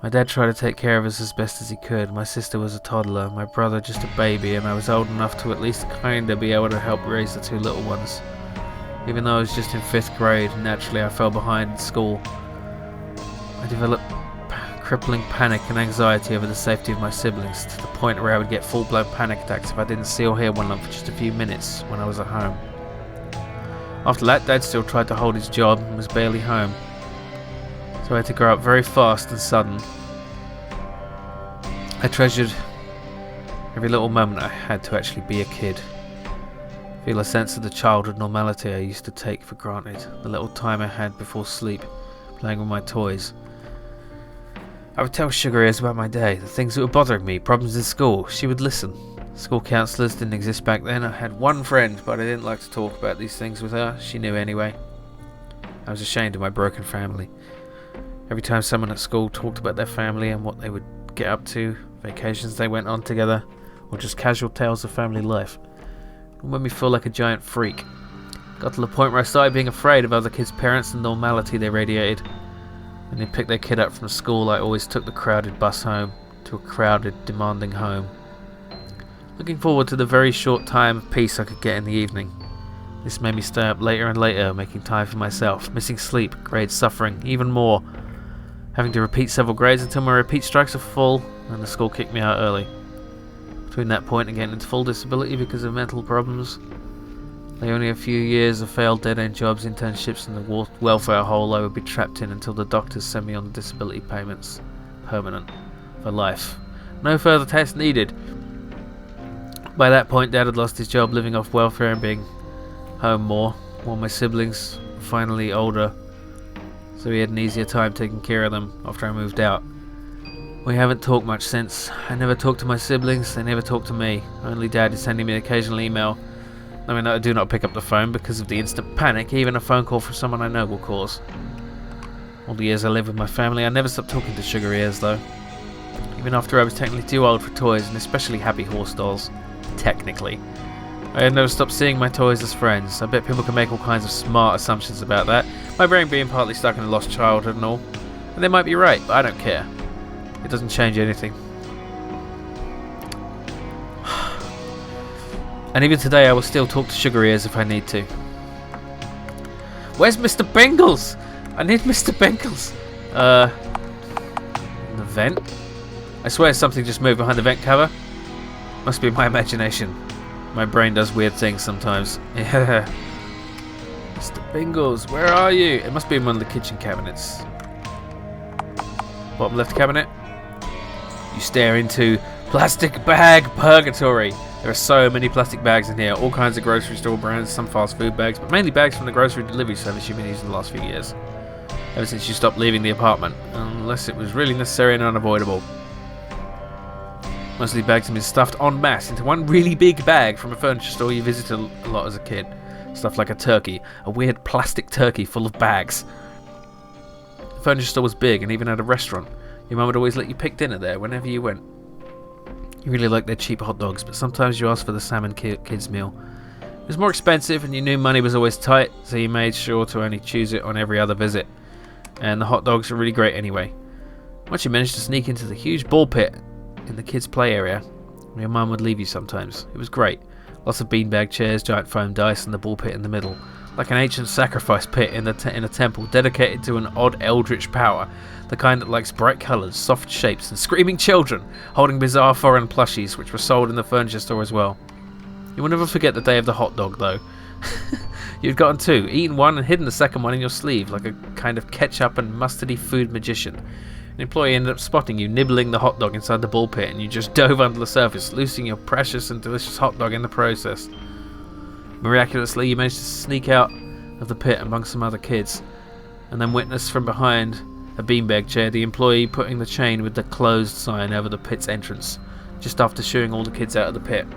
My dad tried to take care of us as best as he could. My sister was a toddler, my brother just a baby, and I was old enough to at least kinda be able to help raise the two little ones. Even though I was just in 5th grade, naturally I fell behind in school. I developed crippling panic and anxiety over the safety of my siblings, to the point where I would get full-blown panic attacks if I didn't see or hear one of them for just a few minutes when I was at home. After that, Dad still tried to hold his job and was barely home, so I had to grow up very fast and sudden. I treasured every little moment I had to actually be a kid. Feel a sense of the childhood normality I used to take for granted, the little time I had before sleep, playing with my toys. I would tell Sugar Ears about my day, the things that were bothering me, problems in school. She would listen. School counsellors didn't exist back then. I had one friend, but I didn't like to talk about these things with her. She knew anyway. I was ashamed of my broken family. Every time someone at school talked about their family and what they would get up to, vacations they went on together, or just casual tales of family life, it made me feel like a giant freak. Got to the point where I started being afraid of other kids' parents and the normality they radiated. When they picked their kid up from school, I always took the crowded bus home, to a crowded, demanding home. Looking forward to the very short time of peace I could get in the evening. This made me stay up later and later, making time for myself, missing sleep, grades suffering, even more. Having to repeat several grades until my repeat strikes are full, and the school kicked me out early. Between that point and getting into full disability because of mental problems, lay only a few years of failed dead-end jobs, internships, and the welfare hole I would be trapped in until the doctors sent me on disability payments. Permanent. For life. No further tests needed. By that point, Dad had lost his job living off welfare and being home more, while my siblings were finally older, so he had an easier time taking care of them after I moved out. We haven't talked much since. I never talked to my siblings, they never talked to me. Only Dad is sending me an occasional email. I mean, I do not pick up the phone because of the instant panic even a phone call from someone I know will cause. All the years I lived with my family, I never stopped talking to Sugar Ears though. Even after I was technically too old for toys, and especially Happy Horse dolls. Technically. I had never stopped seeing my toys as friends. I bet people can make all kinds of smart assumptions about that, my brain being partly stuck in a lost childhood and all. And they might be right, but I don't care. It doesn't change anything. And even today I will still talk to Sugar Ears if I need to. Where's Mr. Bingles? I need Mr. Bingles. In the vent? I swear something just moved behind the vent cover. Must be my imagination. My brain does weird things sometimes. Yeah. Mr. Bingles, where are you? It must be in one of the kitchen cabinets. Bottom left cabinet. You stare into plastic bag purgatory. There are so many plastic bags in here. All kinds of grocery store brands, some fast food bags, but mainly bags from the grocery delivery service you've been using the last few years. Ever since you stopped leaving the apartment. Unless it was really necessary and unavoidable. Most of these bags have been stuffed en masse into one really big bag from a furniture store you visited a lot as a kid. Stuff like a turkey, a weird plastic turkey full of bags. furniture store was big and even had a restaurant. Your mum would always let you pick dinner there whenever you went. You really liked their cheap hot dogs, but sometimes you asked for the salmon kids meal. It was more expensive and you knew money was always tight, so you made sure to only choose it on every other visit. And the hot dogs were really great anyway. Once you managed to sneak into the huge ball pit in the kids' play area, your mum would leave you sometimes. It was great. Lots of beanbag chairs, giant foam dice, and the ball pit in the middle. Like an ancient sacrifice pit in a temple dedicated to an odd eldritch power. The kind that likes bright colours, soft shapes, and screaming children, holding bizarre foreign plushies, which were sold in the furniture store as well. You will never forget the day of the hot dog, though. You'd gotten 2, eaten one, and hidden the second one in your sleeve, like a kind of ketchup and mustardy food magician. An employee ended up spotting you nibbling the hot dog inside the ball pit, and you just dove under the surface, losing your precious and delicious hot dog in the process. Miraculously, you managed to sneak out of the pit among some other kids, and then witnessed from behind a beanbag chair the employee putting the chain with the closed sign over the pit's entrance, just after shooing all the kids out of the pit.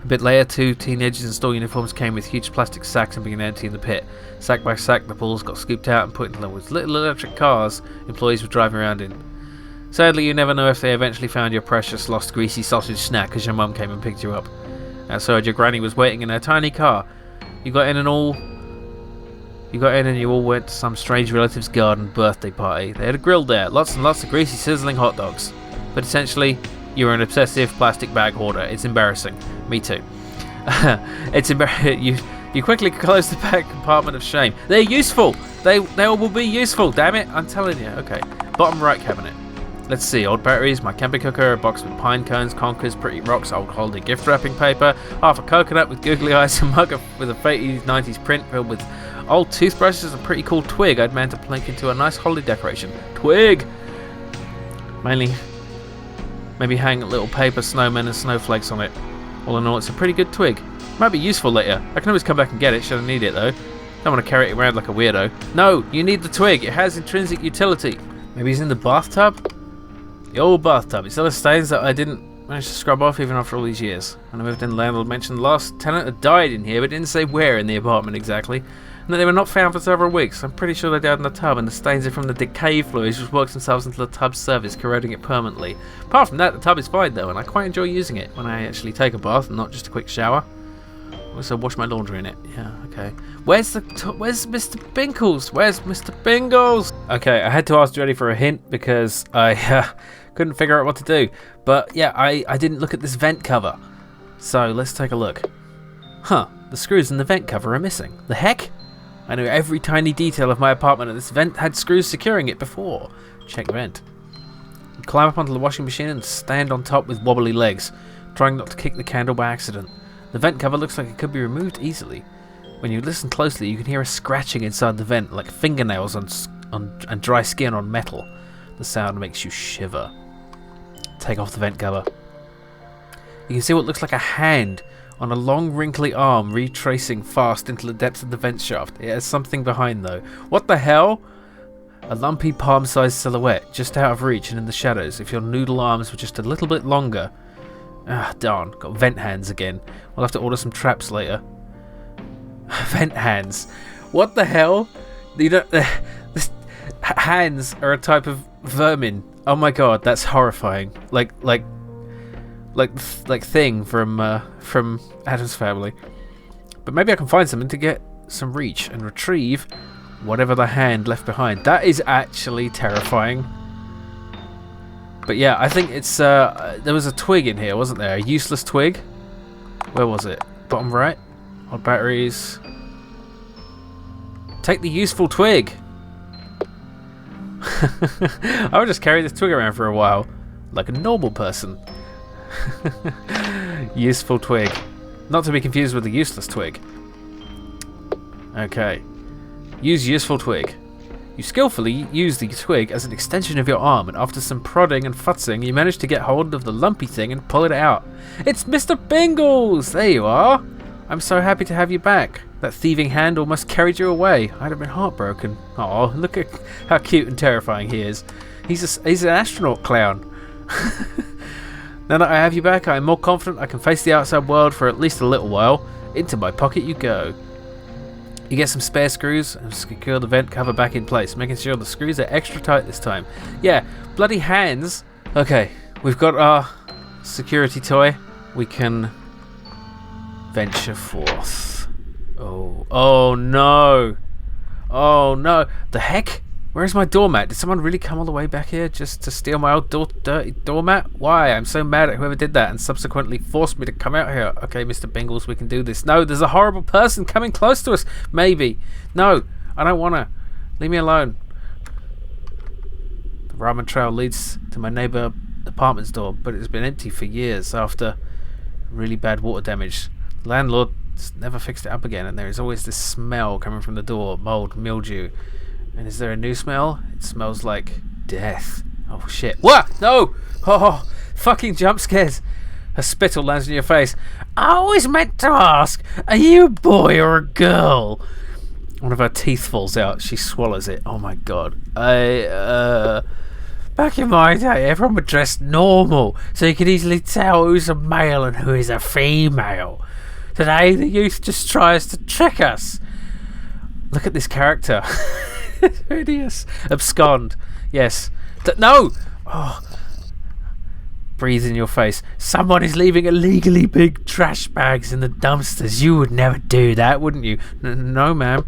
A bit later, 2 teenagers in store uniforms came with huge plastic sacks and began emptying the pit. Sack by sack, the balls got scooped out and put into those little electric cars employees were driving around in. Sadly, you never know if they eventually found your precious lost greasy sausage snack as your mum came and picked you up. Outside, your granny was waiting in her tiny car. You got in and you all went to some strange relative's garden birthday party. They had a grill there, lots and lots of greasy sizzling hot dogs. But essentially, you were an obsessive plastic bag hoarder. It's embarrassing. Me too. You quickly closed the back compartment of shame. They're useful. They all will be useful. Damn it! I'm telling you. Okay. Bottom right cabinet. Let's see. Old batteries, my camping cooker, a box with pine cones, conkers, pretty rocks, old holiday gift wrapping paper, half a coconut with googly eyes, a mug with a 90s print filled with old toothbrushes, a pretty cool twig I'd meant to plink into a nice holiday decoration. Twig. Maybe hang little paper snowmen and snowflakes on it. All in all, it's a pretty good twig. Might be useful later. I can always come back and get it should I need it though. Don't want to carry it around like a weirdo. No, you need the twig. It has intrinsic utility. Maybe he's in the bathtub? The old bathtub. It's other stains that I didn't manage to scrub off even after all these years. When I moved in, the landlord mentioned the last tenant had died in here, but didn't say where in the apartment exactly. And that they were not found for several weeks. I'm pretty sure they died in the tub, and the stains are from the decay fluids which works themselves into the tub's surface, corroding it permanently. Apart from that, the tub is fine though, and I quite enjoy using it when I actually take a bath and not just a quick shower. Also wash my laundry in it. Yeah, okay. Where's Mr. Binkles? Where's Mr. Bingles? Okay, I had to ask Dready for a hint because I couldn't figure out what to do. But yeah, I didn't look at this vent cover. So let's take a look. Huh, the screws in the vent cover are missing. The heck? I knew every tiny detail of my apartment and this vent had screws securing it before. Check vent. You climb up onto the washing machine and stand on top with wobbly legs, trying not to kick the candle by accident. The vent cover looks like it could be removed easily. When you listen closely, you can hear a scratching inside the vent, like fingernails and dry skin on metal. The sound makes you shiver. Take off the vent cover. You can see what looks like a hand on a long wrinkly arm retracing fast into the depths of the vent shaft. It has something behind though. What the hell? A lumpy palm-sized silhouette, just out of reach and in the shadows. If your noodle arms were just a little bit longer. Ah, darn, got vent hands again. We'll have to order some traps later. Vent hands. What the hell? Hands are a type of vermin. Oh my god, that's horrifying. Like Thing from Adam's Family. But maybe I can find something to get some reach and retrieve whatever the hand left behind. That is actually terrifying. But yeah, I think it's there was a twig in here, wasn't there? A useless twig. Where was it? Bottom right. Odd batteries. Take the useful twig. I would just carry this twig around for a while, like a normal person. Useful twig. Not to be confused with the useless twig. Okay. Use useful twig. You skillfully use the twig as an extension of your arm, and after some prodding and futzing, you manage to get hold of the lumpy thing and pull it out. It's Mr. Bingles! There you are! I'm so happy to have you back. That thieving hand almost carried you away. I'd have been heartbroken. Oh, look at how cute and terrifying he is. He's an astronaut clown. Now that I have you back, I am more confident I can face the outside world for at least a little while. Into my pocket you go. You get some spare screws and secure the vent cover back in place, making sure the screws are extra tight this time. Yeah, bloody hands. Okay, we've got our security toy. We can venture forth. Oh no. Oh no. The heck? Where's my doormat? Did someone really come all the way back here just to steal my old dirty doormat? Why? I'm so mad at whoever did that and subsequently forced me to come out here. Okay, Mr. Bingles, we can do this. No, there's a horrible person coming close to us. Maybe. No, I don't want to. Leave me alone. The ramen trail leads to my neighbor apartment's door, but it's been empty for years after really bad water damage. The landlord never fixed it up again, and there is always this smell coming from the door. Mold, mildew. And is there a new smell? It smells like death. Oh shit. What? No! Oh, fucking jump scares. A spittle lands in your face. I always meant to ask, are you a boy or a girl? One of her teeth falls out. She swallows it. Oh my god. Back in my day, everyone would dress normal, so you could easily tell who's a male and who is a female. Today, the youth just tries to trick us. Look at this character. Hideous. Abscond. Yes. No! Oh. Breathe in your face. Someone is leaving illegally big trash bags in the dumpsters. You would never do that, wouldn't you? No, ma'am.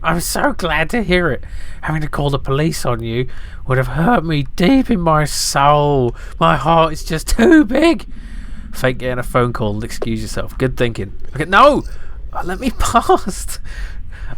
I'm so glad to hear it. Having to call the police on you would have hurt me deep in my soul. My heart is just too big. Fake getting a phone call. Excuse yourself. Good thinking. Okay, no! Let me past.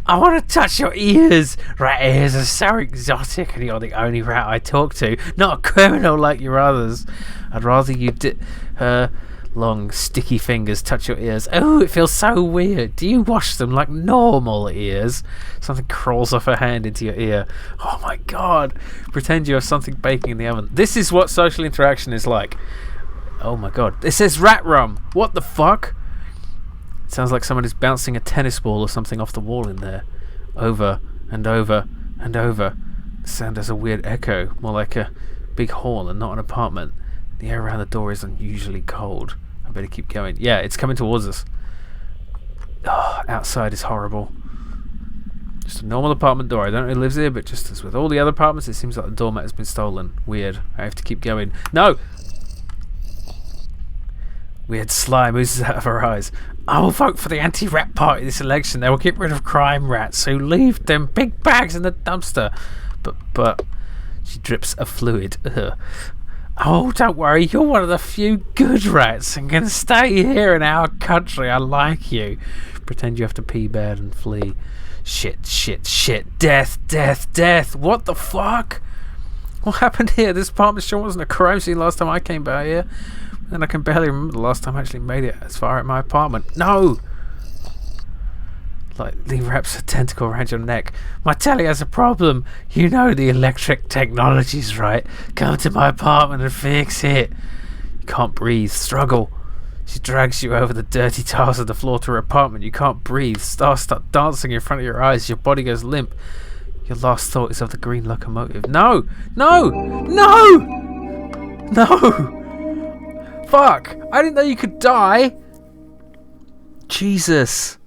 I want to touch your ears. Rat ears are so exotic, and you're the only rat I talk to. Not a criminal like your others. I'd rather you did her long, sticky fingers touch your ears. Oh, it feels so weird. Do you wash them like normal ears? Something crawls off her hand into your ear. Oh my god. Pretend you have something baking in the oven. This is what social interaction is like. Oh my god. It says rat rum. What the fuck? Sounds like someone is bouncing a tennis ball or something off the wall in there. Over and over and over. The sound has a weird echo, more like a big hall and not an apartment. The air around the door is unusually cold. I better keep going. Yeah, it's coming towards us. Oh, outside is horrible. Just a normal apartment door. I don't know who lives here, but just as with all the other apartments, it seems like the doormat has been stolen. Weird. I have to keep going. No! Weird slime oozes out of her eyes. I will vote for the anti-rat party this election. They will get rid of crime rats, so leave them big bags in the dumpster. But she drips a fluid. Ugh. Oh, don't worry. You're one of the few good rats and can stay here in our country. I like you. Pretend you have to pee bad and flee. Shit, shit, shit. Death, death, death. What the fuck? What happened here? This apartment sure wasn't a crime scene last time I came by here. And I can barely remember the last time I actually made it as far as my apartment. No! Like, he wraps a tentacle around your neck. My telly has a problem. You know the electric technology's right. Come to my apartment and fix it. You can't breathe. Struggle. She drags you over the dirty tiles of the floor to her apartment. You can't breathe. Stars start dancing in front of your eyes. Your body goes limp. Your last thought is of the green locomotive. No! No! No! No! Fuck! I didn't know you could die! Jesus.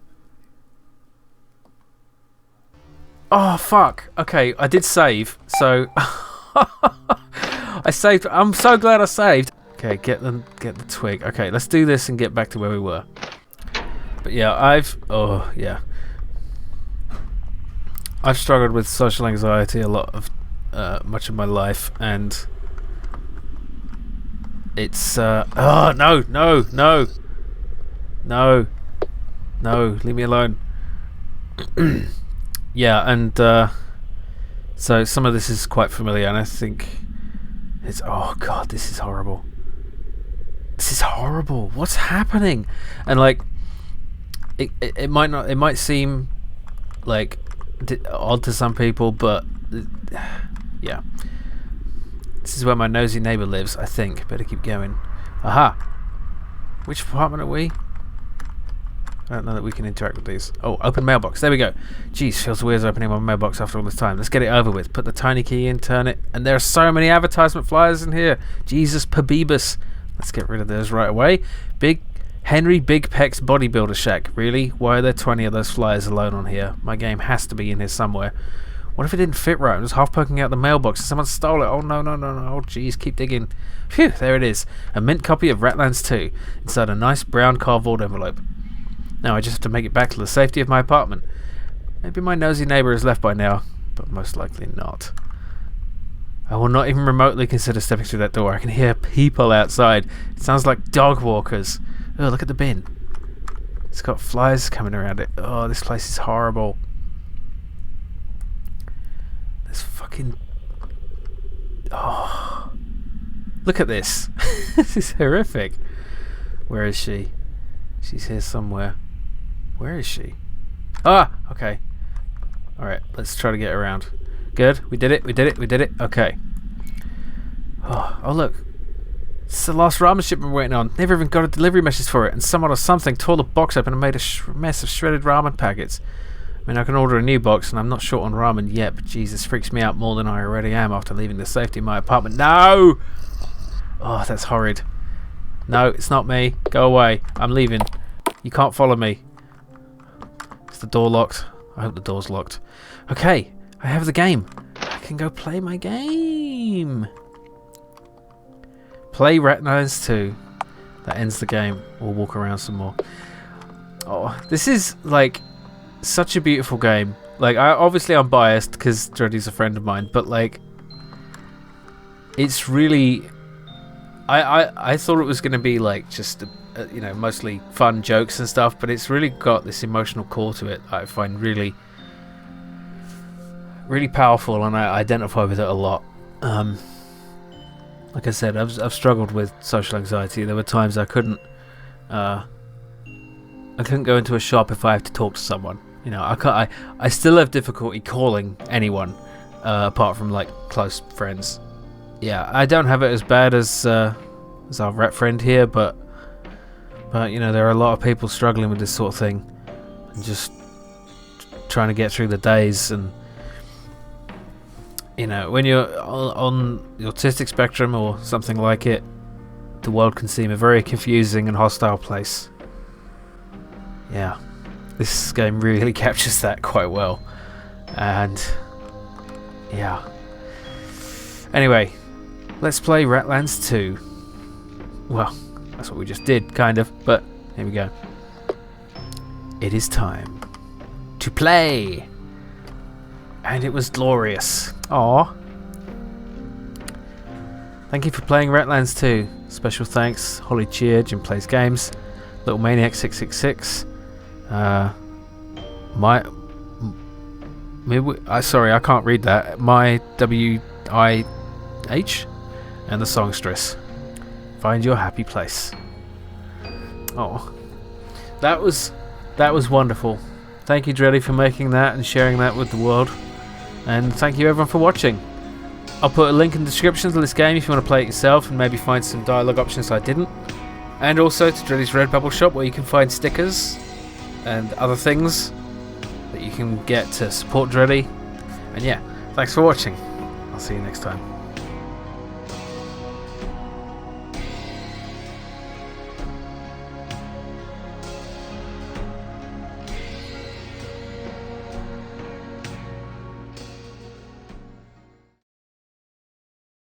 Oh, fuck. Okay, I did save, so... I saved. I'm so glad I saved. Okay, get the twig. Okay, let's do this and get back to where we were. But yeah, oh, yeah. I've struggled with social anxiety a lot of... much of my life, and... It's, oh, no, no, no. No. No, leave me alone. Yeah, and, so some of this is quite familiar, and I think it's, oh god, this is horrible. This is horrible. What's happening? And, like, it might not, it might seem, like, odd to some people, but, yeah. This is where my nosy neighbour lives, I think. Better keep going. Aha! Which apartment are we? I don't know that we can interact with these. Oh, open mailbox. There we go. Jeez, feels weird opening my mailbox after all this time. Let's get it over with. Put the tiny key in, turn it. And there are so many advertisement flyers in here. Jesus Pabibus. Let's get rid of those right away. Big Henry Big Peck's Bodybuilder Shack. Really? Why are there 20 of those flyers alone on here? My game has to be in here somewhere. What if it didn't fit right? I'm just half poking out the mailbox and someone stole it. Oh no, no, no, no. Oh jeez, keep digging. Phew, there it is. A mint copy of Ratlands 2 inside a nice brown cardboard envelope. Now I just have to make it back to the safety of my apartment. Maybe my nosy neighbour has left by now, but most likely not. I will not even remotely consider stepping through that door. I can hear people outside. It sounds like dog walkers. Oh, look at the bin. It's got flies coming around it. Oh, this place is horrible. There's fucking... Oh. Look at this. This is horrific. Where is she? She's here somewhere. Where is she? Ah! Okay. Alright, let's try to get around. Good. We did it. We did it. We did it. Okay. Oh, look. It's the last ramen shipment we're waiting on. Never even got a delivery message for it, and someone or something tore the box up and made a mess of shredded ramen packets. I mean, I can order a new box, and I'm not short on ramen yet, but Jesus, freaks me out more than I already am after leaving the safety of my apartment. No! Oh, that's horrid. No, it's not me. Go away. I'm leaving. You can't follow me. Is the door locked? I hope the door's locked. Okay, I have the game. I can go play my game. Play Ratlands 2. That ends the game. We'll walk around some more. Oh, this is like such a beautiful game. Like, obviously I'm biased because Dready's a friend of mine, but like, it's really. I thought it was going to be like just you know, mostly fun jokes and stuff, but it's really got this emotional core to it. I find really powerful, and I identify with it a lot. Like I said, I've struggled with social anxiety. There were times I couldn't go into a shop if I have to talk to someone. You know, I still have difficulty calling anyone apart from like close friends. Yeah, I don't have it as bad as our rat friend here, but you know, there are a lot of people struggling with this sort of thing and just trying to get through the days. And you know, when you're on the autistic spectrum or something like it, the world can seem a very confusing and hostile place. Yeah, this game really captures that quite well. And yeah. Anyway, let's play Ratlands 2. Well, that's what we just did, kind of, but here we go. It is time to play. And it was glorious. Aww. Thank you for playing Ratlands 2. Special thanks, Holly Cheer, Jim Plays Games, Little Maniac 666. Sorry, I can't read that. My WIH and the songstress. Find your happy place. Oh, that was wonderful. Thank you, Dready, for making that and sharing that with the world. And thank you everyone for watching. I'll put a link in the description to this game if you want to play it yourself and maybe find some dialogue options I didn't. And also to Dready's Redbubble shop, where you can find stickers and other things that you can get to support Dready. And yeah, thanks for watching. I'll see you next time.